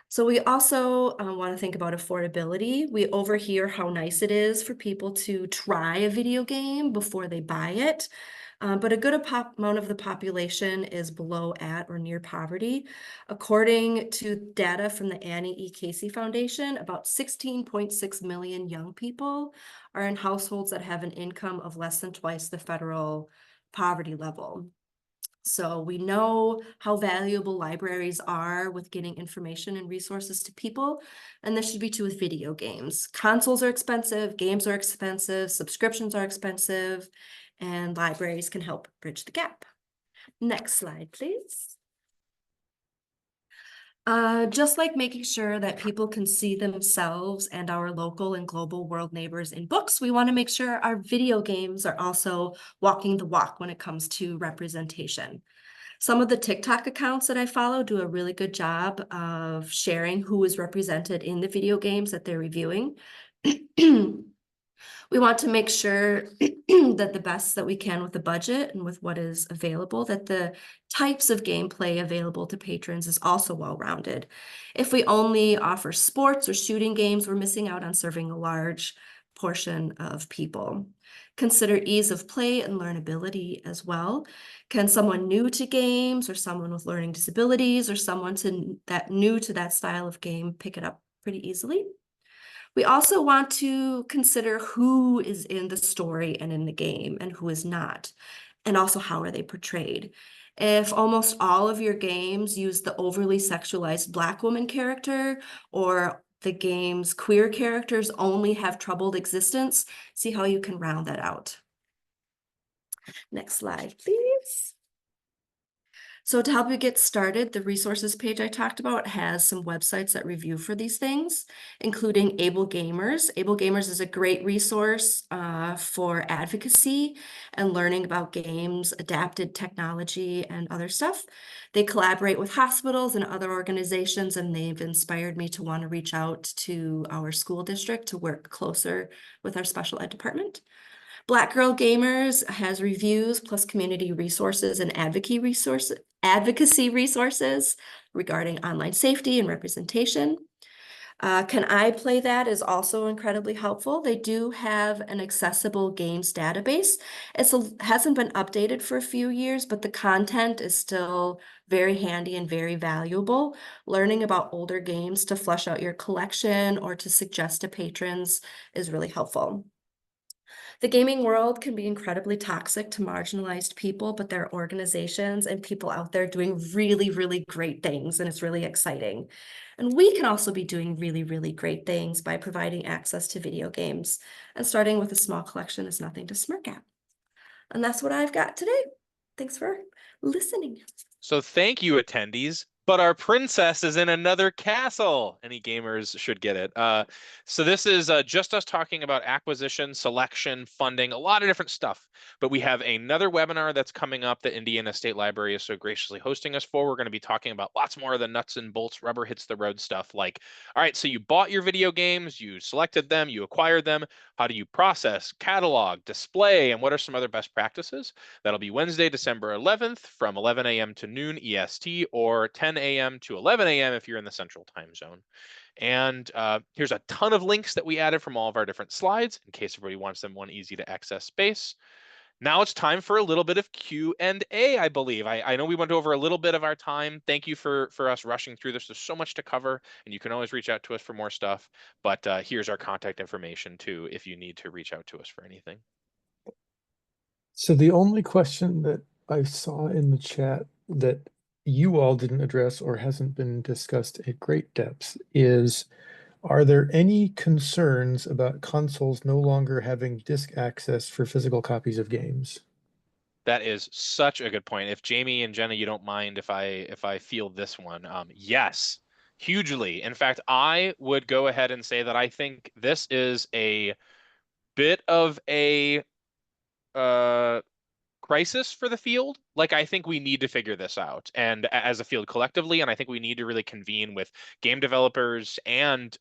So we also want to think about affordability. We overhear how nice it is for people to try a video game before they buy it. But a good amount of the population is below, at, or near poverty. According to data from the Annie E. Casey Foundation, about 16.6 million young people are in households that have an income of less than twice the federal poverty level. So we know how valuable libraries are with getting information and resources to people, and this should be true with video games. Consoles are expensive, games are expensive, subscriptions are expensive, and libraries can help bridge the gap. Next slide, please. Just like making sure that people can see themselves and our local and global world neighbors in books, we want to make sure our video games are also walking the walk when it comes to representation. Some of the TikTok accounts that I follow do a really good job of sharing who is represented in the video games that they're reviewing. We want to make sure that the best that we can with the budget and with what is available, that the types of gameplay available to patrons is also well-rounded. If we only offer sports or shooting games, we're missing out on serving a large portion of people. Consider ease of play and learnability as well. Can someone new to games or someone with learning disabilities or someone new to that style of game pick it up pretty easily? We also want to consider who is in the story and in the game and who is not, and also how are they portrayed. If almost all of your games use the overly sexualized Black woman character, or the game's queer characters only have troubled existence, see how you can round that out. Next slide, please. So to help you get started, the resources page I talked about has some websites that review for these things, including Able Gamers. Able Gamers is a great resource for advocacy and learning about games, adapted technology, and other stuff. They collaborate with hospitals and other organizations, and they've inspired me to want to reach out to our school district to work closer with our special ed department. Black Girl Gamers has reviews plus community resources and advocacy resources regarding online safety and representation. Can I Play That is also incredibly helpful. They do have an accessible games database. It hasn't been updated for a few years, but the content is still very handy and very valuable. Learning about older games to flesh out your collection or to suggest to patrons is really helpful. The gaming world can be incredibly toxic to marginalized people, but there are organizations and people out there doing really, really great things, and it's really exciting. And we can also be doing really, really great things by providing access to video games. And starting with a small collection is nothing to smirk at. And that's what I've got today. Thanks for listening. So thank you, attendees. But our princess is in another castle. Any gamers should get it. So this is just us talking about acquisition, selection, funding, a lot of different stuff. But we have another webinar that's coming up that Indiana State Library is so graciously hosting us for. We're going to be talking about lots more of the nuts and bolts, rubber hits the road stuff. Like, all right, so you bought your video games, you selected them, you acquired them. How do you process, catalog, display, and what are some other best practices? That'll be Wednesday, December 11th from 11 a.m. to noon EST, or 10 a.m. to 11 a.m. if you're in the central time zone. And here's a ton of links that we added from all of our different slides in case everybody wants them one easy to access space. Now it's time for a little bit of Q&A, I believe. I know we went over a little bit of our time. Thank you for us rushing through this. There's so much to cover, and you can always reach out to us for more stuff. But here's our contact information, too, if you need to reach out to us for anything. So the only question that I saw in the chat that you all didn't address or hasn't been discussed at great depths is, are there any concerns about consoles no longer having disk access for physical copies of games? That is such a good point. If Jamie and Jenna, you don't mind if I feel this one, yes, hugely. In fact, I would go ahead and say that I think this is a bit of a crisis for the field. Like, I think we need to figure this out, and as a field collectively, and I think we need to really convene with game developers and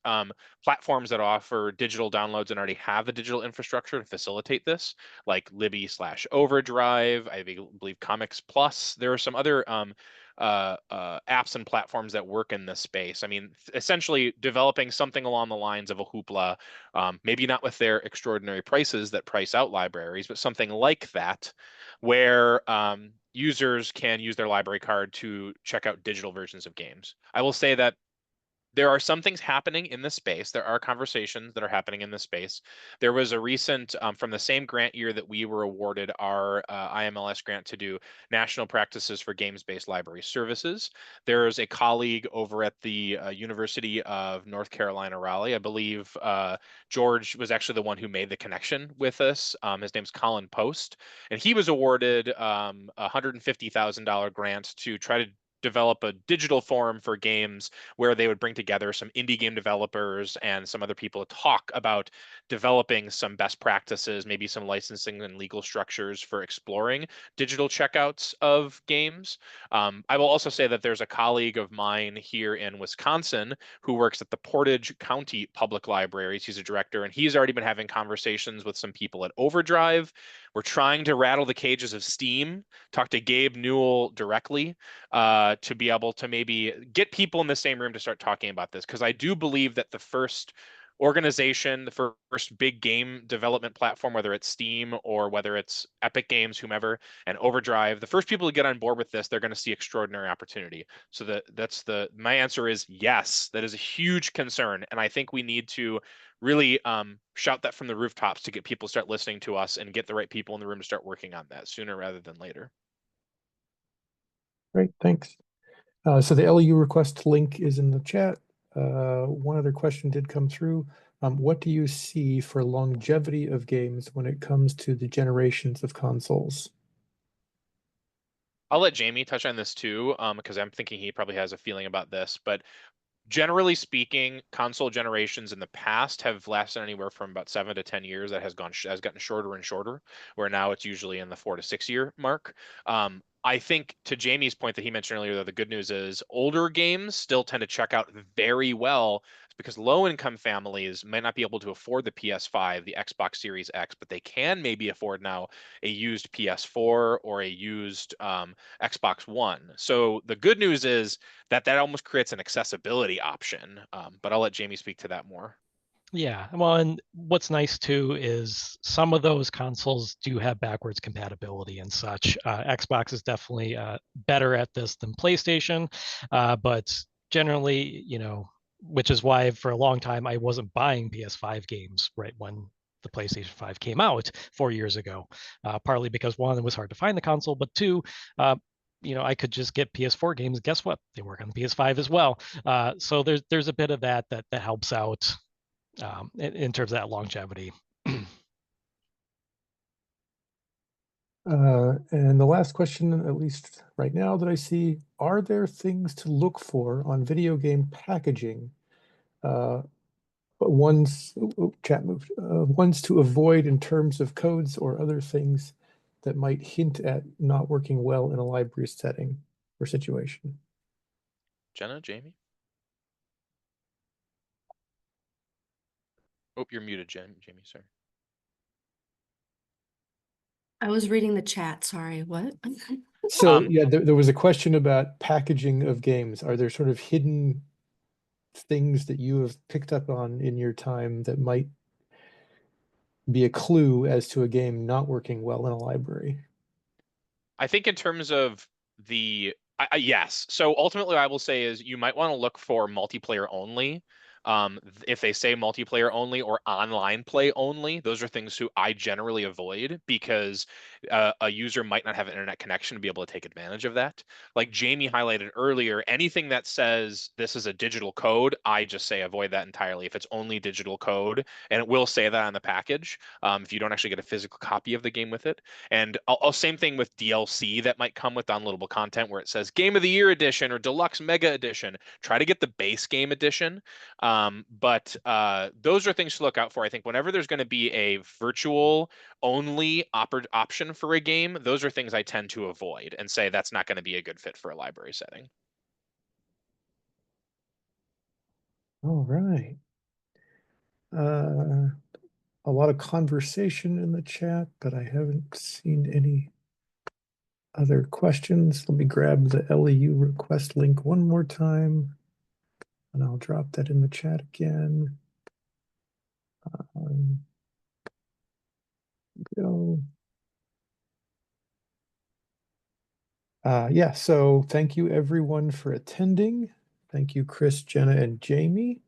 platforms that offer digital downloads and already have the digital infrastructure to facilitate this, like Libby/Overdrive, I believe Comics Plus. There are some other apps and platforms that work in this space. I mean, essentially developing something along the lines of a Hoopla, maybe not with their extraordinary prices that price out libraries, but something like that, where users can use their library card to check out digital versions of games. I will say that there are some things happening in this space. There are conversations that are happening in this space. There was a recent, from the same grant year that we were awarded our IMLS grant to do national practices for games-based library services. There's a colleague over at the University of North Carolina, Raleigh. I believe George was actually the one who made the connection with us. His name's Colin Post, and he was awarded a $150,000 grant to try to develop a digital forum for games where they would bring together some indie game developers and some other people to talk about developing some best practices, maybe some licensing and legal structures for exploring digital checkouts of games. I will also say that there's a colleague of mine here in Wisconsin who works at the Portage County Public Libraries. He's a director, and he's already been having conversations with some people at Overdrive. We're trying to rattle the cages of Steam, talk to Gabe Newell directly to be able to maybe get people in the same room to start talking about this. Because I do believe that the first organization, the first big game development platform, whether it's Steam or whether it's Epic Games, whomever, and Overdrive, the first people to get on board with this, they're going to see extraordinary opportunity. So my answer is yes, that is a huge concern. And I think we need to really shout that from the rooftops to get people to start listening to us and get the right people in the room to start working on that sooner rather than later. Great, thanks. So the LU request link is in the chat. One other question did come through. What do you see for longevity of games when it comes to the generations of consoles? I'll let Jamie touch on this too, because I'm thinking he probably has a feeling about this. But generally speaking, console generations in the past have lasted anywhere from about 7 to 10 years. That has gotten shorter and shorter, where now it's usually in the 4 to 6 year mark. I think to Jamie's point that he mentioned earlier, though, the good news is older games still tend to check out very well because low-income families might not be able to afford the PS5, the Xbox Series X, but they can maybe afford now a used PS4 or a used Xbox One. So the good news is that almost creates an accessibility option. But I'll let Jamie speak to that more. Yeah, well, and what's nice too is some of those consoles do have backwards compatibility and such. Xbox is definitely better at this than PlayStation, but generally, which is why for a long time I wasn't buying PS5 games right when the PlayStation 5 came out 4 years ago, partly because one, it was hard to find the console, but two, I could just get PS4 games. Guess what? They work on the PS5 as well. So there's a bit of that helps out in terms of that longevity. And the last question, at least right now that I see, are there things to look for on video game packaging? Ones, chat moved, ones to avoid in terms of codes or other things that might hint at not working well in a library setting or situation. Jenna, Jamie? Oh, you're muted, Jamie, sorry. I was reading the chat, sorry, what? So yeah, there was a question about packaging of games. Are there sort of hidden things that you have picked up on in your time that might be a clue as to a game not working well in a library? I think in terms of yes. So ultimately, what I will say is you might want to look for multiplayer only. If they say multiplayer only or online play only, those are things who I generally avoid because a user might not have an internet connection to be able to take advantage of that. Like Jamie highlighted earlier, anything that says this is a digital code, I just say avoid that entirely. If it's only digital code, and it will say that on the package, if you don't actually get a physical copy of the game with it. And same thing with DLC that might come with downloadable content where it says Game of the Year Edition or Deluxe Mega Edition. Try to get the base game edition. But those are things to look out for. I think whenever there's going to be a virtual only option for a game, those are things I tend to avoid and say that's not going to be a good fit for a library setting. All right. A lot of conversation in the chat, but I haven't seen any other questions. Let me grab the LEU request link one more time, and I'll drop that in the chat again. Go. Yeah, so thank you everyone for attending. Thank you, Chris, Jenna, and Jamie.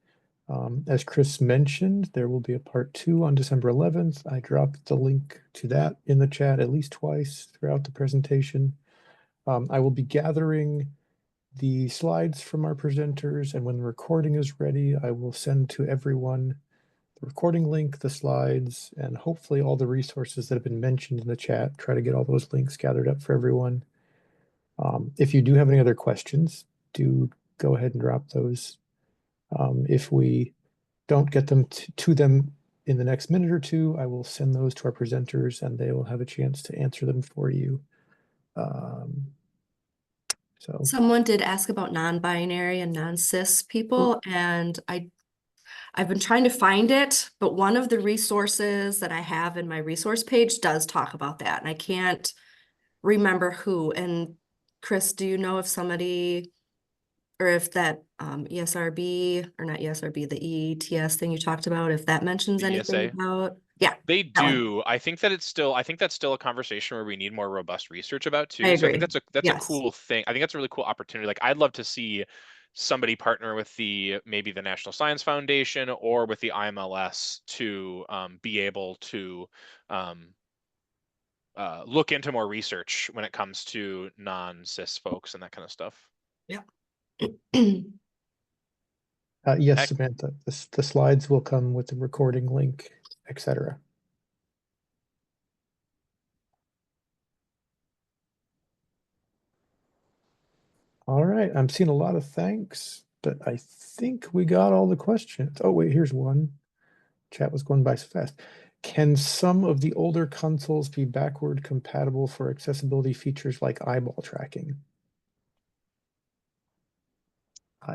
As Chris mentioned, there will be a part 2 on December 11th. I dropped the link to that in the chat at least twice throughout the presentation. I will be gathering the slides from our presenters, and when the recording is ready, I will send to everyone the recording link, the slides, and hopefully all the resources that have been mentioned in the chat. Try to get all those links gathered up for everyone. If you do have any other questions, do go ahead and drop those. If we don't get them to them in the next minute or two, I will send those to our presenters and they will have a chance to answer them for you. So Someone did ask about non-binary and non-cis people, and I've been trying to find it, but one of the resources that I have in my resource page does talk about that, and I can't remember who. And Chris, do you know if somebody, or if that ESRB, or not ESRB, the ETS thing you talked about, if that mentions The anything ESA? about, yeah, They that one. do. I think that's still a conversation where we need more robust research about I too. So I think agree. that's a Yes, cool thing. I think that's a really cool opportunity. Like I'd love to see somebody partner with maybe the National Science Foundation or with the IMLS to be able to look into more research when it comes to non-cis folks and that kind of stuff. yeah. yes, Heck, Samantha, the slides will come with the recording link, etc. All right, I'm seeing a lot of thanks, but I think we got all the questions. Oh, wait, here's one. Chat was going by so fast. Can some of the older consoles be backward compatible for accessibility features like eyeball tracking?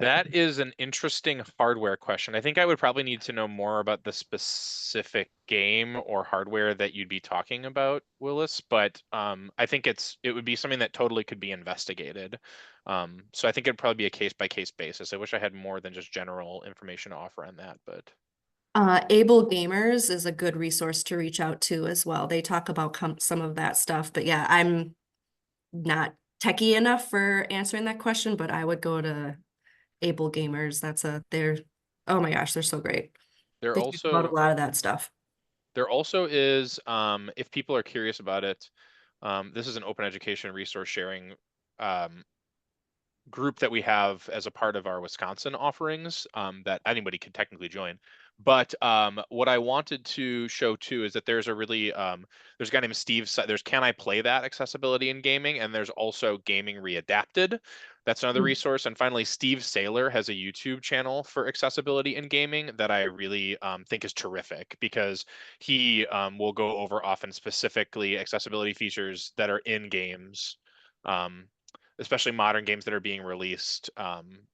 that is an interesting hardware question. I think I would probably need to know more about the specific game or hardware that you'd be talking about, Willis, but I think it would be something that totally could be investigated. So I think it'd probably be a case by case basis. I wish I had more than just general information to offer on that, but Able Gamers is a good resource to reach out to as well. They talk about some of that stuff, but yeah, I'm not techie enough for answering that question, but I would go to Able Gamers. They're, oh my gosh, they're so great. there They talk about a also lot of that stuff. there also is if people are curious about it, this is an open education resource sharing group that we have as a part of our Wisconsin offerings that anybody can technically join. But what I wanted to show too is that there's a really there's a guy named Steve. There's Can I Play That accessibility in gaming, and there's also Gaming Readapted. That's another resource. And finally, Steve Saylor has a YouTube channel for accessibility in gaming that I really think is terrific because he will go over often specifically accessibility features that are in games. Especially modern games that are being released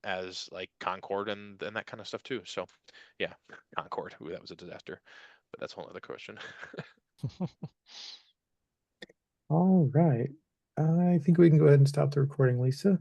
as like Concord and that kind of stuff too. So yeah, Concord, ooh, that was a disaster, but that's a whole other question. All right. I think we can go ahead and stop the recording, Lisa.